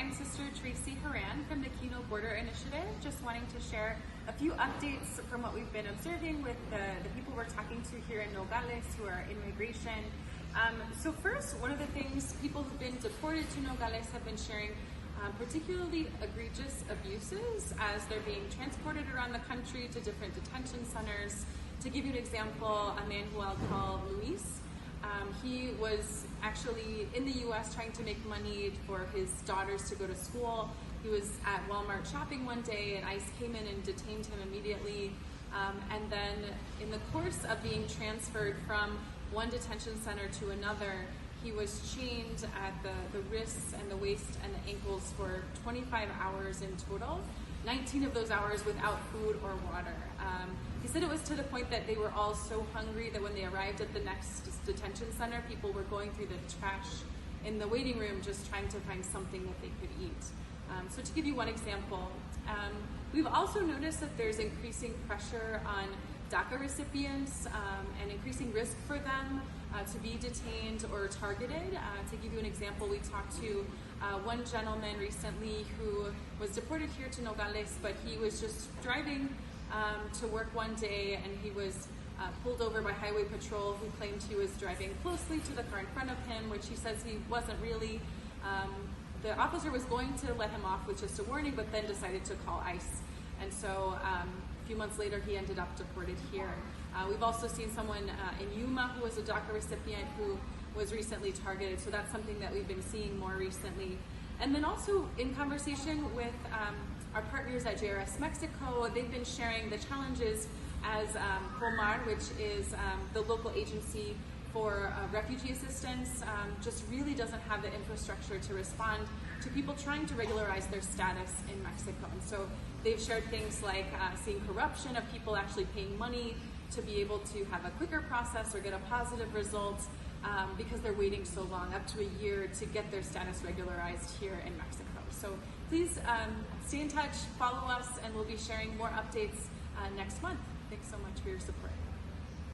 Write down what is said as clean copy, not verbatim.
I'm Sister Tracy Haran from the Kino Border Initiative, just wanting to share a few updates from what we've been observing with the people we're talking to here in Nogales who are in migration. So first, one of the things people who've been deported to Nogales have been sharing particularly egregious abuses as they're being transported around the country to different detention centers. To give you an example, a man who I'll call Luis, he was actually in the US trying to make money for his daughters to go to school. He was at Walmart shopping one day and ICE came in and detained him immediately. And then in the course of being transferred from one detention center to another, he was chained at the wrists and the waist and the ankles for 25 hours in total, 19 of those hours without food or water. He said it was to the point that they were all so hungry that when they arrived at the next detention center, people were going through the trash in the waiting room just trying to find something that they could eat. So to give you one example, we've also noticed that there's increasing pressure on DACA recipients and increasing risk for them to be detained or targeted. To give you an example, we talked to one gentleman recently who was deported here to Nogales, but he was just driving to work one day and he was pulled over by Highway Patrol, who claimed he was driving closely to the car in front of him, which he says he wasn't really. The officer was going to let him off with just a warning, but then decided to call ICE. And so a few months later, he ended up deported here. We've also seen someone in Yuma who was a DACA recipient who was recently targeted. So that's something that we've been seeing more recently. And then also in conversation with our partners at JRS Mexico, they've been sharing the challenges as POMAR, which is the local agency for refugee assistance, just really doesn't have the infrastructure to respond to people trying to regularize their status in Mexico. And so they've shared things like seeing corruption of people actually paying money to be able to have a quicker process or get a positive result because they're waiting so long, up to a year, to get their status regularized here in Mexico. So please stay in touch, follow us, and we'll be sharing more updates next month. Thanks so much for your support.